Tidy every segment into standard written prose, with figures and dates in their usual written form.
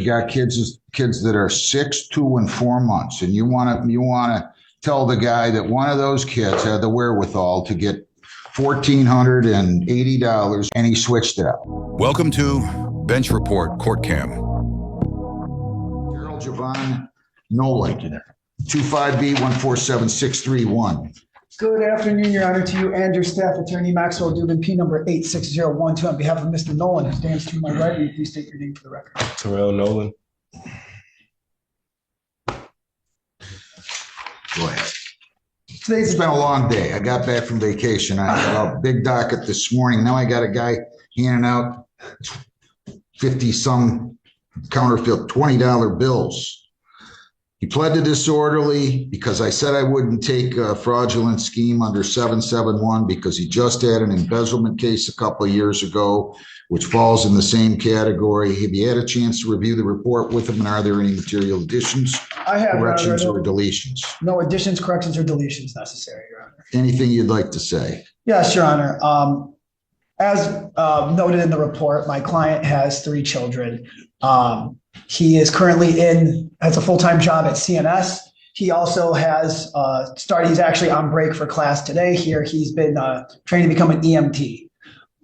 You got kids that are 6, 2, and 4 months, and you want to tell the guy that one of those kids had the wherewithal to get $1,480, and he switched it out. Welcome to Bench Report Court Cam. Gerald Javon Nolan, 25B147631. Good afternoon, Your Honor, to you and your staff. Attorney Maxwell Dubin, P number 86012. On behalf of Mr. Nolan, who stands to my right, will you please state your name for the record? Terrell Nolan. Go ahead. It's been a long day. I got back from vacation. I had a big docket this morning. Now I got a guy handing out 50-some counterfeit $20 bills. He pled to disorderly because I said I wouldn't take a fraudulent scheme under 771 because he just had an embezzlement case a couple of years ago, which falls in the same category. Have you had a chance to review the report with him, and are there any material additions, corrections, or deletions? No additions, corrections, or deletions necessary, Your Honor. Anything you'd like to say? Yes, Your Honor. As noted in the report, my client has 3 children. He is currently has a full-time job at CNS. He also has he's actually on break for class today here. He's been trained to become an EMT.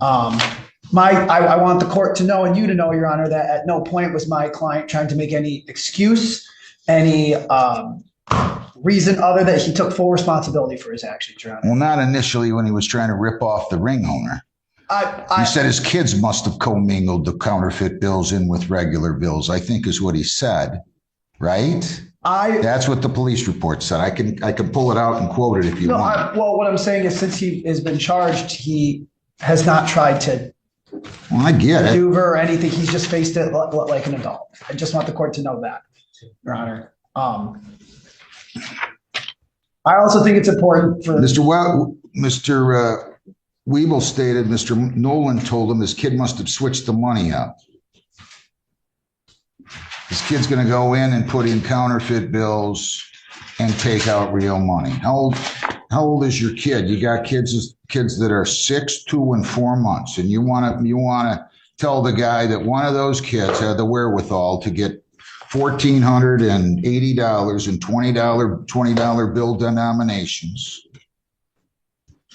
I want the court to know, and you to know, Your Honor, that at no point was my client trying to make any excuse, any reason other that he took full responsibility for his actions, Your Honor. Well, not initially when he was trying to rip off the ring owner. You said his kids must have commingled the counterfeit bills in with regular bills, I think is what he said, right? That's what the police report said. I can pull it out and quote it if you want. Well, what I'm saying is since he has been charged, he has not tried to maneuver or anything. He's just faced it like an adult. I just want the court to know that, Your Honor. I also think it's important for Mr. Weeble stated Mr. Nolan told him his kid must have switched the money out. His kid's going to go in and put in counterfeit bills and take out real money. How old is your kid? You got kids that are 6, 2, and 4 months, and you want to tell the guy that one of those kids had the wherewithal to get $1,480 in $20 bill denominations,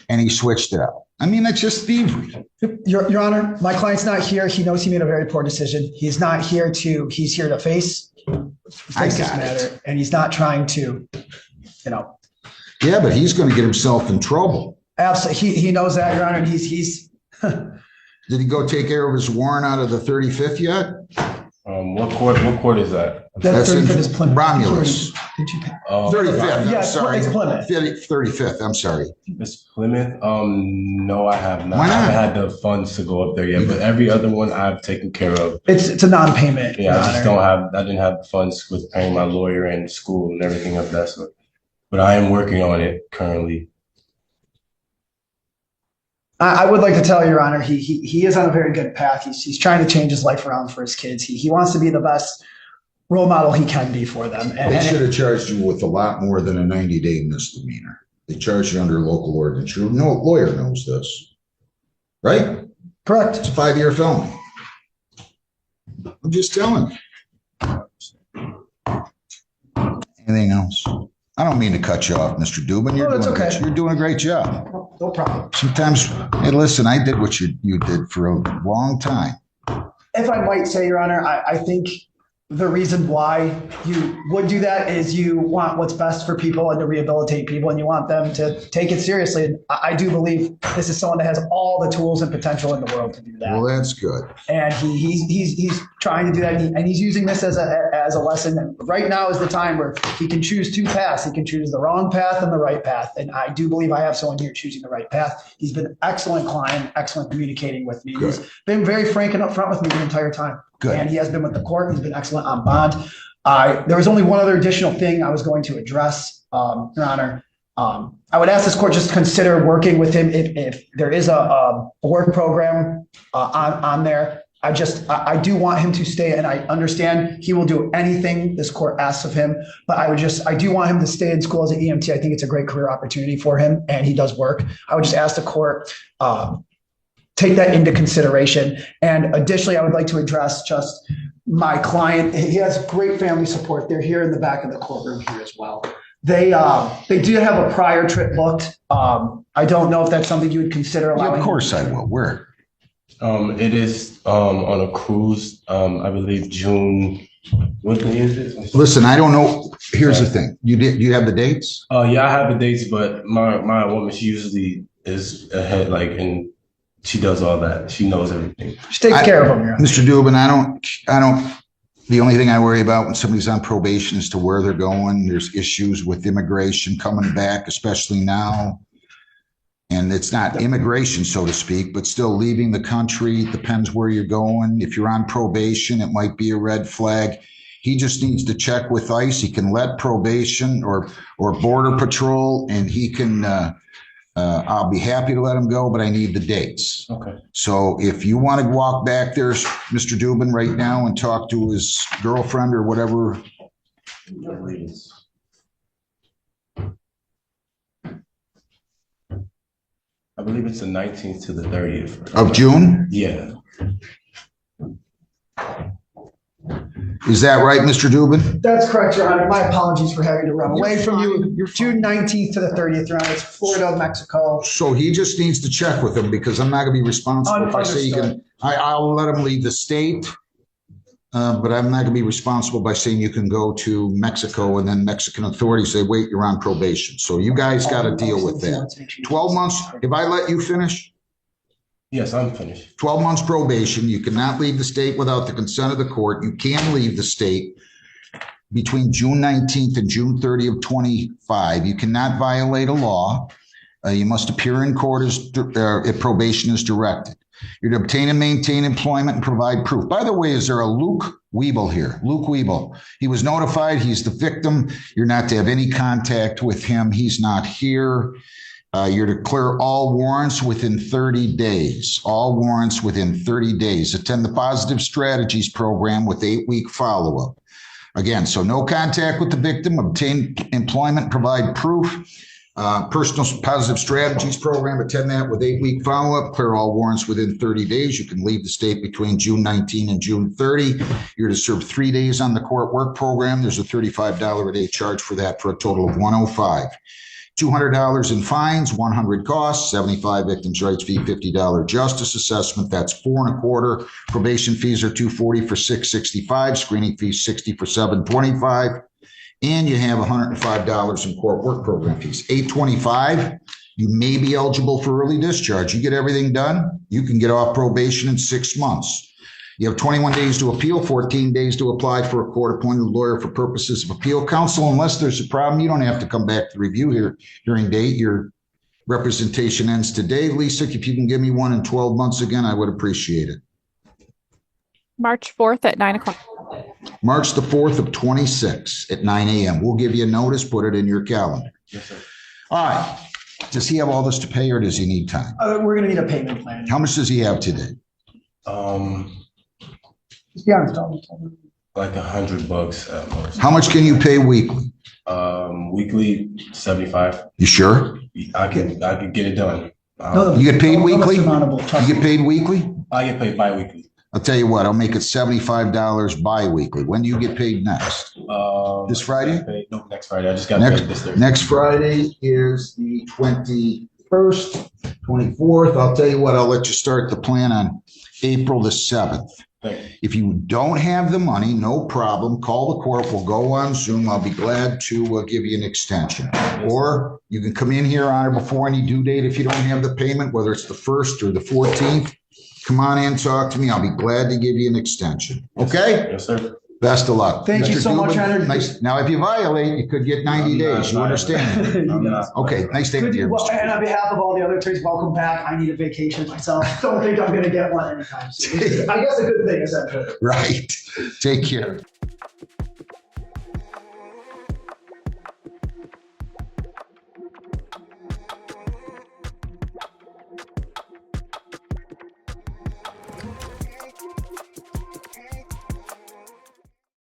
and he switched it out. I mean, that's just thievery. Your Honor, my client's not here. He knows he made a very poor decision. He's not here he's here to face this matter, and he's not trying to, Yeah, but he's going to get himself in trouble. Absolutely. He knows that, Your Honor, and he's Did he go take care of his warrant out of the 35th yet? What court is that? That's in Romulus. 35th. Yeah, I'm sorry. it's Plymouth. 35th. I'm sorry. It's Plymouth. No, I have not. Why not? I haven't had the funds to go up there yet, but every other one I've taken care of. It's a non-payment. Yeah, I didn't have the funds with paying my lawyer and school and everything of that sort. But I am working on it currently. I would like to tell Your Honor, he is on a very good path. He's trying to change his life around for his kids. He wants to be the best role model he can be for them. And they should have charged you with a lot more than a 90-day misdemeanor. They charged you under local ordinance. Your lawyer knows this, right? Correct. It's a 5-year felony. I'm just telling you. Anything else? I don't mean to cut you off, Mr. Dubin. You're doing a great job. No problem. Sometimes, hey, listen, I did what you did for a long time. If I might say, Your Honor, I think the reason why you would do that is you want what's best for people and to rehabilitate people, and you want them to take it seriously. And I do believe this is someone that has all the tools and potential in the world to do that. Well, that's good. And he's trying to do that, and he's using this as a lesson. And right now is the time where he can choose 2 paths. He can choose the wrong path and the right path. And I do believe I have someone here choosing the right path. He's been an excellent client, excellent communicating with me. Good. He's been very frank and upfront with me the entire time. Good. And he has been with the court. He's been excellent on bond. There was only one other additional thing I was going to address, Your Honor. I would ask this court just to consider working with him if there is a work program on there. I do want him to stay, and I understand he will do anything this court asks of him, but I do want him to stay in school as an EMT. I think it's a great career opportunity for him, and he does work. I would just ask the court take that into consideration. And additionally, I would like to address just My client, he has great family support. They're here in the back of the courtroom here as well. They do have a prior trip booked. I don't know if that's something you would consider Yeah, allowing. of course I will. Where? It is on a cruise. I believe June. What day is it? Listen, I don't know. Here's the thing. You have the dates? Yeah, I have the dates, but my woman, she usually is ahead, like, and she does all that. She knows everything. She takes care of them. Yeah. Mr. Dubin, I don't, the only thing I worry about when somebody's on probation is to where they're going. There's issues with immigration coming back, especially now. And it's not immigration, so to speak, but still leaving the country. Depends where you're going. If you're on probation, it might be a red flag. He just needs to check with ICE. He can let probation or border patrol, and he can, I'll be happy to let him go, but I need the dates. Okay. So if you want to walk back there, Mr. Dubin, right now and talk to his girlfriend or whatever. I believe it's the 19th to the 30th. Of June? Yeah. Is that right, Mr. Dubin? That's correct, Your Honor. My apologies for having to run away from you. You're June 19th to the 30th, Your Honor. It's Florida, Mexico. So he just needs to check with him because I'm not going to be responsible if I say you can. I'll let him leave the state, but I'm not going to be responsible by saying you can go to Mexico and then Mexican authorities say, wait, you're on probation. So you guys got to deal with that. 12 months. If I let you finish? Yes, I'm finished. 12 months probation. You cannot leave the state without the consent of the court. You can leave the state between June 19th and June 30th of 25. You cannot violate a law. You must appear in court if probation is directed. You're to obtain and maintain employment and provide proof. By the way, is there a Luke Weeble here? Luke Weeble. He was notified. He's the victim. You're not to have any contact with him. He's not here. You're to clear all warrants within 30 days. All warrants within 30 days. Attend the Positive Strategies program with 8-week follow-up. Again, so no contact with the victim. Obtain employment, provide proof. Personal Positive Strategies program. Attend that with 8-week follow-up. Clear all warrants within 30 days. You can leave the state between June 19 and June 30. You're to serve 3 days on the court work program. There's a $35 a day charge for that for a total of $105. $200 in fines, 100 costs, 75 victims' rights fee, $50 justice assessment. That's 4 1/4. Probation fees are $240 for 665. Screening fees $60 for 725. And you have $105 in court work program fees. $825. You may be eligible for early discharge. You get everything done, you can get off probation in 6 months. You have 21 days to appeal, 14 days to apply for a court-appointed lawyer for purposes of appeal. Counsel, unless there's a problem, you don't have to come back to review here hearing date. Your representation ends today. Lisa, if you can give me one in 12 months again, I would appreciate it. March 4th at 9 o'clock. March the 4th of 26 at 9 a.m. We'll give you a notice, put it in your calendar. Yes, sir. All right. Does he have all this to pay or does he need time? We're going to need a payment plan. How much does he have today? Just be honest. Like $100 at most. How much can you pay weekly? Weekly 75. You sure? I can get it done. You get paid weekly? You You get paid weekly? I get paid bi-weekly. I'll tell you what, I'll make it $75 bi-weekly. When do you get paid next? This Friday? No, next Friday. I just got paid this Thursday. Next Friday is the 21st, 24th. I'll tell you what, I'll let you start the plan on April the 7th. If you don't have the money, no problem. Call the court. We'll go on Zoom. I'll be glad to give you an extension. Or you can come in here on or before any due date if you don't have the payment, whether it's the 1st or the 14th. Come on in, talk to me. I'll be glad to give you an extension. Okay? Yes, sir. Best of luck. Thank you so much, Henry. Nice. Now, if you violate, you could get 90 days. You understand? Okay. Nice day with you. Well, and on behalf of all the other attorneys, welcome back. I need a vacation myself. Don't think I'm going to get one anytime soon. I guess a good thing, essentially. Right. Take care.